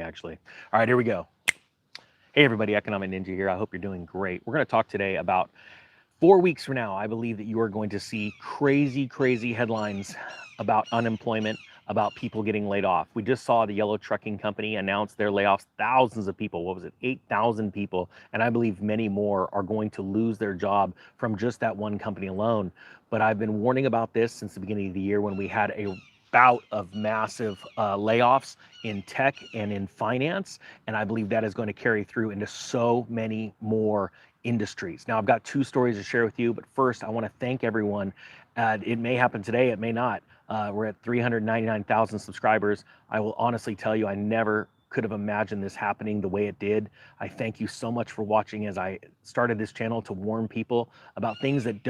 actually. All right, here we go. Hey everybody, Economic Ninja here. I hope you're doing great. We're going to talk today about 4 weeks from now. I believe that you are going to see crazy headlines about unemployment, about people getting laid off. We just saw the yellow trucking company announce their layoffs, thousands of people. What was it? 8,000 people. And I believe many more are going to lose their job from just that one company alone. But I've been warning about this since the beginning of the year when we had a bout of massive layoffs in tech and in finance. And I believe that is going to carry through into so many more industries. Now, I've got two stories to share with you, but first I want to thank everyone. It may happen today, it may not. We're at 399,000 subscribers. I will honestly tell you, I never could have imagined this happening the way it did. I thank you so much for watching as I started this channel to warn people about things that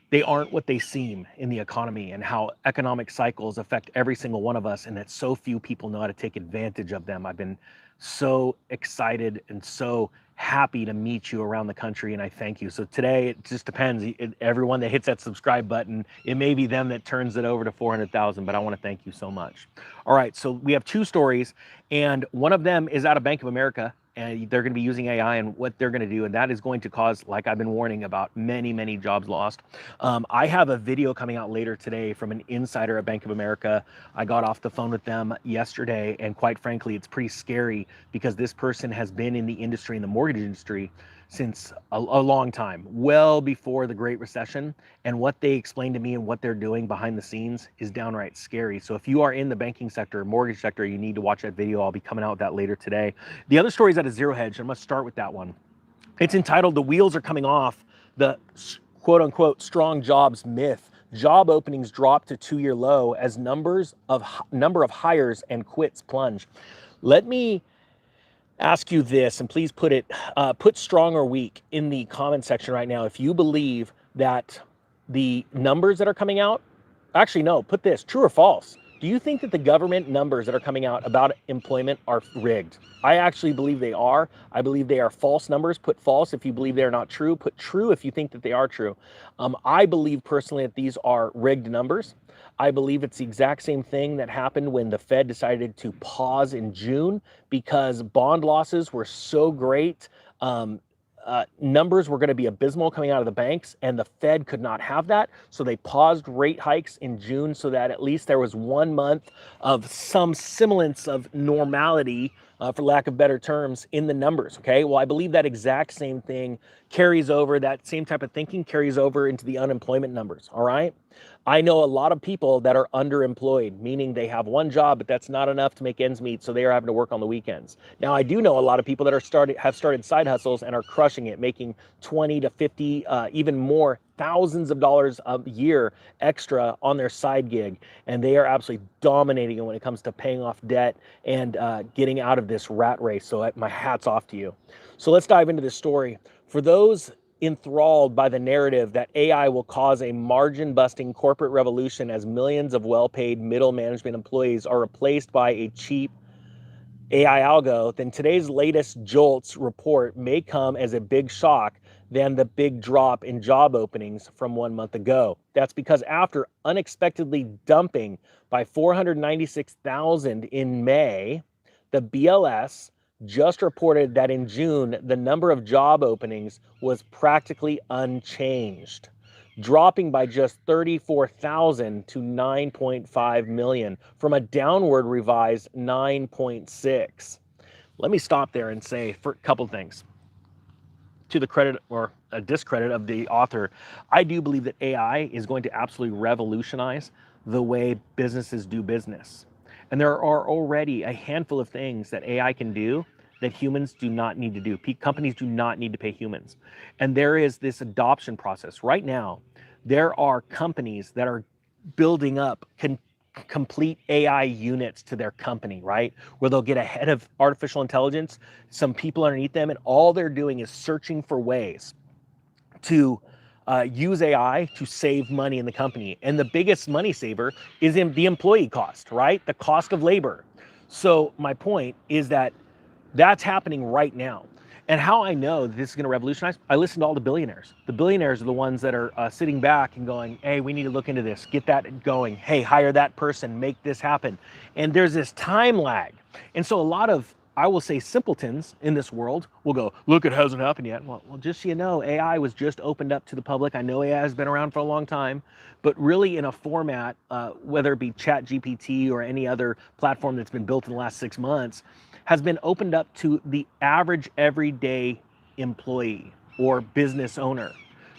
they aren't what they seem in the economy, and how economic cycles affect every single one of us, and that so few people know how to take advantage of them. I've been so excited and so happy to meet you around the country, and I thank you. So today, it just depends. Everyone that hits that subscribe button, it may be them that turns it over to 400,000, but I want to thank you so much. All right, so we have two stories, and one of them is out of Bank of America, and they're going to be using AI and what they're going to do, and that is going to cause, like I've been warning about, many jobs lost. I have a video coming out later today from an insider at Bank of America. I got off the phone with them yesterday, and quite frankly, it's pretty scary because this person has been in the industry, in the mortgage industry, since a long time, well before the Great Recession. And what they explained to me and what they're doing behind the scenes is downright scary. So if you are in the banking sector, mortgage sector, you need to watch that video. I'll be coming out with that later today. The other story is out of Zero Hedge. I'm going to start with that one. It's entitled "The Wheels Are Coming Off, the quote unquote strong jobs myth. Job openings drop to 2-year low as number of hires and quits plunge." Let me ask you this, and please put strong or weak in the comment section right now if you believe that the numbers that are coming out, actually no, put this, true or false. Do you think that the government numbers that are coming out about employment are rigged? I actually believe they are. I believe they are false numbers. Put false if you believe they are not true. Put true if you think that they are true. I believe personally that these are rigged numbers. I believe it's the exact same thing that happened when the Fed decided to pause in June because bond losses were so great. Numbers were going to be abysmal coming out of the banks, and the Fed could not have that. So they paused rate hikes in June so that at least there was 1 month of some semblance of normality, for lack of better terms, in the numbers. Okay, well, I believe that exact same thing carries over, that same type of thinking carries over into the unemployment numbers. All right. I know a lot of people that are underemployed, meaning they have one job, but that's not enough to make ends meet, so they are having to work on the weekends. Now, I do know a lot of people that have started side hustles and are crushing it, making 20 to 50, even more, thousands of dollars a year extra on their side gig, and they are absolutely dominating when it comes to paying off debt and getting out of this rat race. So my hat's off to you. So let's dive into this story. For those enthralled by the narrative that AI will cause a margin-busting corporate revolution as millions of well-paid middle management employees are replaced by a cheap AI algo, then today's latest JOLTS report may come as a big shock than the big drop in job openings from 1 month ago. That's because after unexpectedly dumping by 496,000 in May, the BLS just reported that in June, the number of job openings was practically unchanged, dropping by just 34,000 to 9.5 million from a downward revised 9.6. Let me stop there and say for a couple things. To the credit or a discredit of the author, I do believe that AI is going to absolutely revolutionize the way businesses do business. And there are already a handful of things that AI can do that humans do not need to do. Companies do not need to pay humans. And there is this adoption process. Right now, there are companies that are building up complete AI units to their company, right? Where they'll get ahead of artificial intelligence, some people underneath them, and all they're doing is searching for ways to use AI to save money in the company. And the biggest money saver is in the employee cost, right? The cost of labor. So my point is that that's happening right now. And how I know that this is going to revolutionize, I listen to all the billionaires. The billionaires are the ones that are sitting back and going, hey, we need to look into this, get that going. Hey, hire that person, make this happen. And there's this time lag. And so a lot of, I will say, simpletons in this world will go, look, it hasn't happened yet. Well, just so you know, AI was just opened up to the public. I know AI has been around for a long time, but really in a format, whether it be Chat GPT or any other platform that's been built in the last 6 months, has been opened up to the average everyday employee or business owner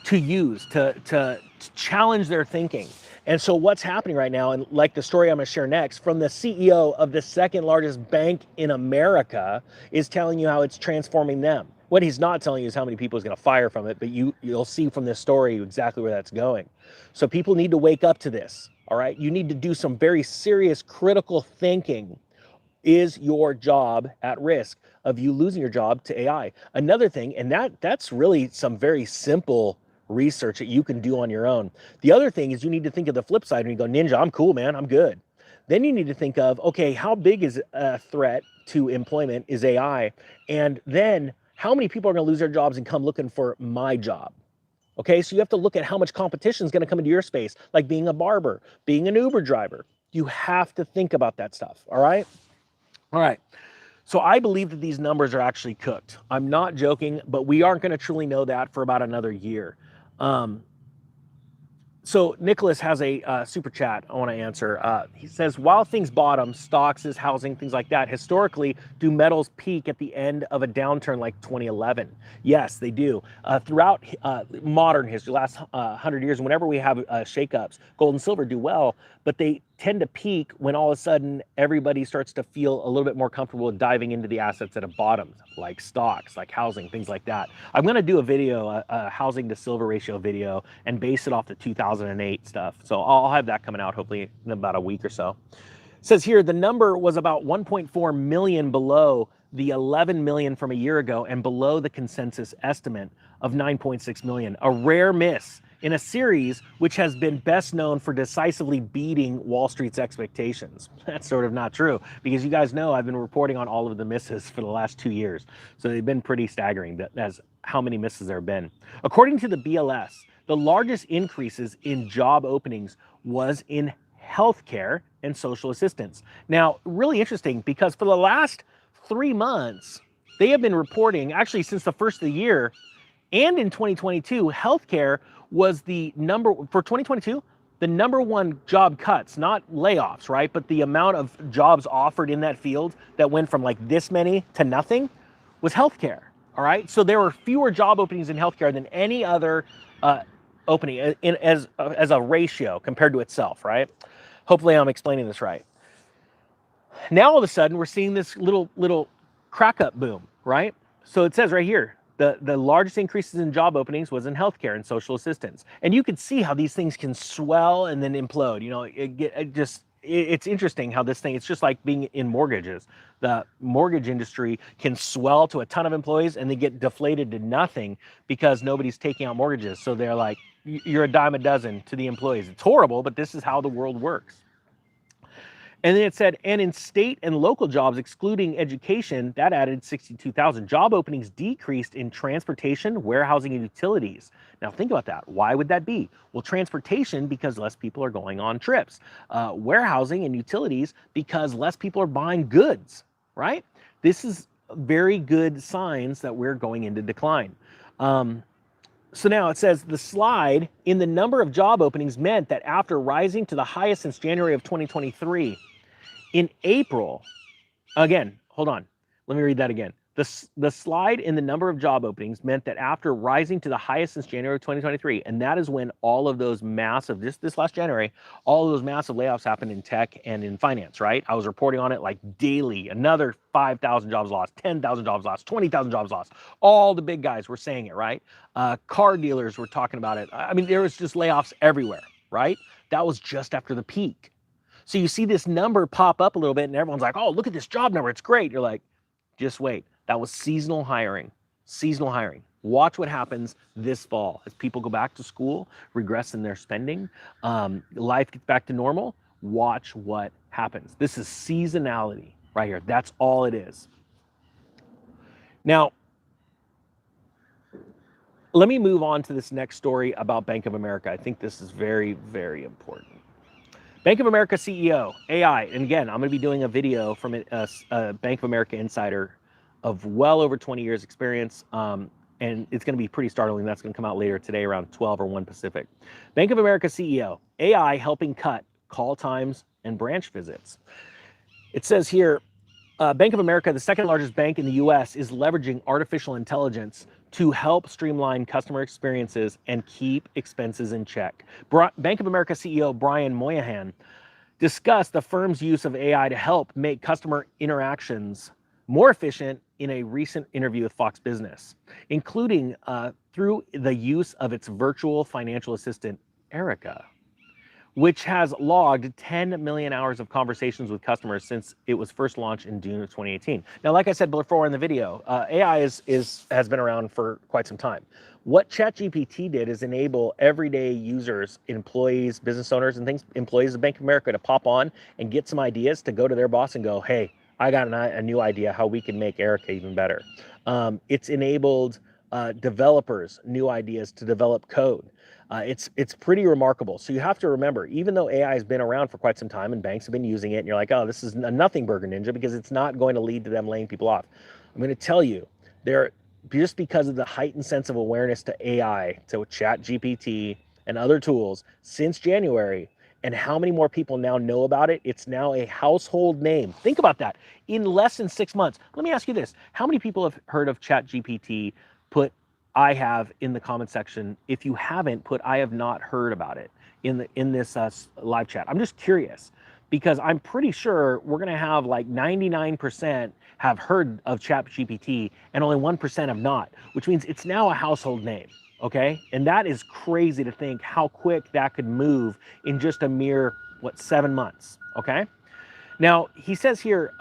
to use, to challenge their thinking. And so what's happening right now, and like the story I'm going to share next, from the CEO of the second largest bank in America is telling you how it's transforming them. What he's not telling you is how many people he's going to fire from it, but you'll see from this story exactly where that's going. So people need to wake up to this, all right? You need to do some very serious critical thinking. Is your job at risk of you losing your job to AI? Another thing, and that's really some very simple research that you can do on your own. The other thing is you need to think of the flip side when you go, Ninja, I'm cool, man, I'm good. Then you need to think of, okay, how big is a threat to employment is AI? And then how many people are going to lose their jobs and come looking for my job? Okay, so you have to look at how much competition is going to come into your space, like being a barber, being an Uber driver. You have to think about that stuff, all right? All right. So I believe that these numbers are actually cooked. I'm not joking, but we aren't going to truly know that for about another year. So Nicholas has a super chat I want to answer. He says, while things bottom, stocks, housing, things like that, historically, do metals peak at the end of a downturn like 2011? Yes, they do. Throughout modern history, last 100 years, whenever we have shakeups, gold and silver do well, but they tend to peak when all of a sudden everybody starts to feel a little bit more comfortable diving into the assets that have bottomed, like stocks, like housing, things like that. I'm going to do a video, a housing to silver ratio video, and base it off the 2008 stuff. So I'll have that coming out hopefully in about a week or so. It says here the number was about 1.4 million below the 11 million from a year ago and below the consensus estimate of 9.6 million. A rare miss in a series which has been best known for decisively beating Wall Street's expectations. That's sort of not true, because you guys know I've been reporting on all of the misses for the last 2 years. So they've been pretty staggering as how many misses there have been. According to the BLS, the largest increases in job openings was in healthcare and social assistance. Now, really interesting, because for the last 3 months, they have been reporting, actually since the first of the year, and in 2022, healthcare was the number, for 2022, the number one job cuts, not layoffs, right? But the amount of jobs offered in that field that went from like this many to nothing was healthcare, all right? So there were fewer job openings in healthcare than any other opening as a ratio compared to itself, right? Hopefully I'm explaining this right. Now all of a sudden we're seeing this little crack up boom, right? So it says right here, the largest increases in job openings was in healthcare and social assistance. And you can see how these things can swell and then implode. You know, it's interesting how this thing, it's just like being in mortgages. The mortgage industry can swell to a ton of employees and they get deflated to nothing because nobody's taking out mortgages. So they're like, you're a dime a dozen to the employees. It's horrible, but this is how the world works. And then it said, and in state and local jobs, excluding education, that added 62,000. Job openings decreased in transportation, warehousing, and utilities. Now think about that. Why would that be? Well, transportation, because less people are going on trips. Warehousing and utilities, because less people are buying goods, right? This is very good signs that we're going into decline. So now it says the slide in the number of job openings meant that after rising to the highest since January of 2023, in April, again, hold on, let me read that again. The slide in the number of job openings meant that after rising to the highest since January of 2023, and that is when all of those massive, this last January, all of those massive layoffs happened in tech and in finance, right? I was reporting on it like daily, another 5,000 jobs lost, 10,000 jobs lost, 20,000 jobs lost. All the big guys were saying it, right? Car dealers were talking about it. I mean, there was just layoffs everywhere, right? That was just after the peak. So you see this number pop up a little bit and everyone's like, oh, look at this job number, it's great. You're like, just wait. That was seasonal hiring. Seasonal hiring. Watch what happens this fall as people go back to school, regress in their spending, life gets back to normal. Watch what happens. This is seasonality right here. That's all it is. Now, let me move on to this next story about Bank of America. I think this is very, very important. Bank of America CEO, AI, and again, I'm going to be doing a video from a Bank of America insider of well over 20 years experience, and it's going to be pretty startling. That's going to come out later today around 12 or 1 Pacific. Bank of America CEO, AI helping cut call times and branch visits. It says here, Bank of America, the second largest bank in the US, is leveraging artificial intelligence to help streamline customer experiences and keep expenses in check. Bank of America CEO Brian Moynihan discussed the firm's use of AI to help make customer interactions more efficient in a recent interview with Fox Business, including through the use of its virtual financial assistant, Erica, which has logged 10 million hours of conversations with customers since it was first launched in June of 2018. Now, like I said before in the video, AI has been around for quite some time. What ChatGPT did is enable everyday users, employees, business owners, and employees of Bank of America to pop on and get some ideas to go to their boss and go, hey, I got a new idea how we can make Erica even better. It's enabled developers new ideas to develop code. It's pretty remarkable. So you have to remember, even though AI has been around for quite some time and banks have been using it, and you're like, oh, this is a nothing burger ninja because it's not going to lead to them laying people off. I'm going to tell you, just because of the heightened sense of awareness to AI, to ChatGPT and other tools since January, and how many more people now know about it, it's now a household name. Think about that. In less than 6 months. Let me ask you this. How many people have heard of ChatGPT? Put I have in the comment section. If you haven't, put I have not heard about it in this live chat. I'm just curious because I'm pretty sure we're going to have like 99% have heard of ChatGPT and only 1% have not, which means it's now a household name. Okay, and that is crazy to think how quick that could move in just a mere 7 months. Okay, now he says here,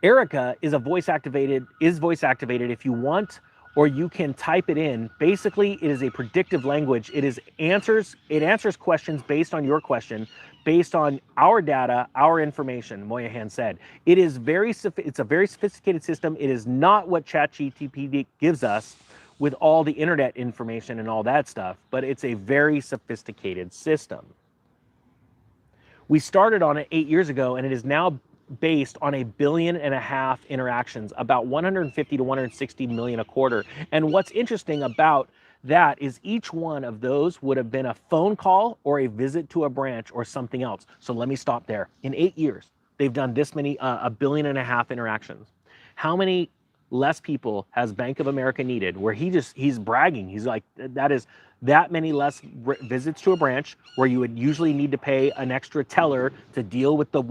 Erica is voice activated if you want, or you can type it in. Basically, it is a predictive language. It answers questions based on your question, based on our data, our information, Moynihan said. It's a very sophisticated system. It is not what ChatGPT gives us with all the internet information and all that stuff, but it's a very sophisticated system. We started on it 8 years ago, and it is now based on 1.5 billion interactions, about 150 to 160 million a quarter. And what's interesting about that is each one of those would have been a phone call or a visit to a branch or something else. So let me stop there. In 8 years, they've done this many, 1.5 billion interactions. How many less people has Bank of America needed, where he's bragging? He's like, that is that many less visits to a branch where you would usually need to pay an extra teller to deal with the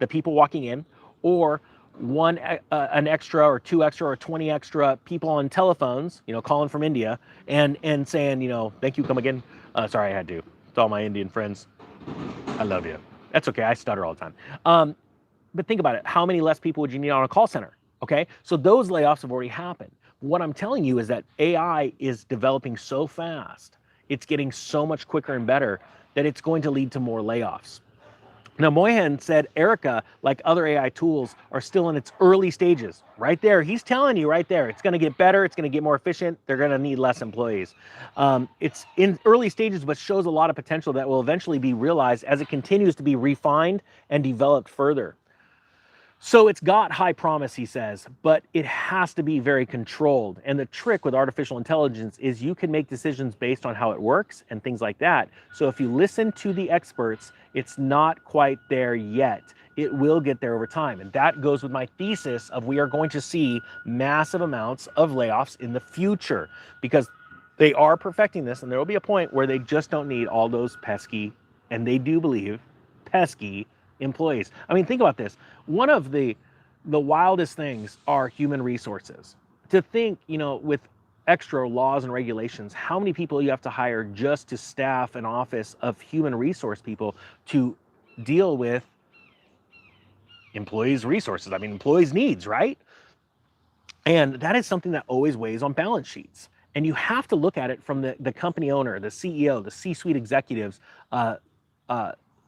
people walking in, or an extra or 2 extra or 20 extra people on telephones, calling from India and saying, thank you, come again. Sorry, I had to. To all my Indian friends, I love you. That's okay. I stutter all the time. But think about it. How many less people would you need on a call center? Okay, so those layoffs have already happened. What I'm telling you is that AI is developing so fast, it's getting so much quicker and better that it's going to lead to more layoffs. Now, Moynihan said Erica, like other AI tools, are still in its early stages. Right there, he's telling you right there, it's going to get better, it's going to get more efficient, they're going to need less employees. It's in early stages, but shows a lot of potential that will eventually be realized as it continues to be refined and developed further. So it's got high promise, he says, but it has to be very controlled. And the trick with artificial intelligence is you can make decisions based on how it works and things like that. So if you listen to the experts, it's not quite there yet. It will get there over time. And that goes with my thesis of we are going to see massive amounts of layoffs in the future because they are perfecting this, and there will be a point where they just don't need all those pesky, and they do believe, pesky employees. I mean, think about this. One of the wildest things are human resources. To think, with extra laws and regulations, how many people you have to hire just to staff an office of human resource people to deal with employees' resources. I mean, employees' needs, right? And that is something that always weighs on balance sheets. And you have to look at it from the company owner, the CEO, the C-suite executives,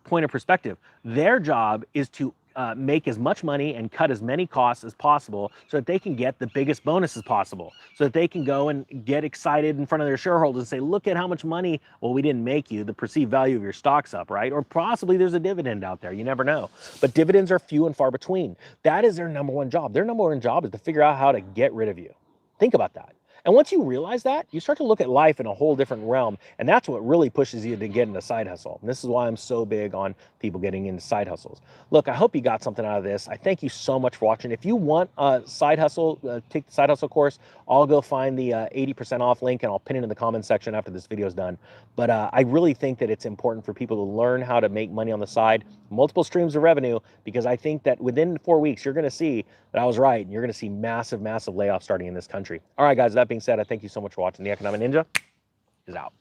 point of perspective. Their job is to make as much money and cut as many costs as possible so that they can get the biggest bonuses possible, so that they can go and get excited in front of their shareholders and say, look at how much money, well, we didn't make you, the perceived value of your stock's up, right? Or possibly there's a dividend out there, you never know. But dividends are few and far between. That is their number one job. Their number one job is to figure out how to get rid of you. Think about that. And once you realize that, you start to look at life in a whole different realm. And that's what really pushes you to get into side hustle. And this is why I'm so big on people getting into side hustles. Look, I hope you got something out of this. I thank you so much for watching. If you want a side hustle, take the side hustle course, I'll go find the 80% off link and I'll pin it in the comment section after this video is done. But I really think that it's important for people to learn how to make money on the side, multiple streams of revenue, because I think that within 4 weeks, you're going to see that I was right. And you're going to see massive, massive layoffs starting in this country. All right, guys, that being said, I thank you so much for watching. The Economic Ninja is out.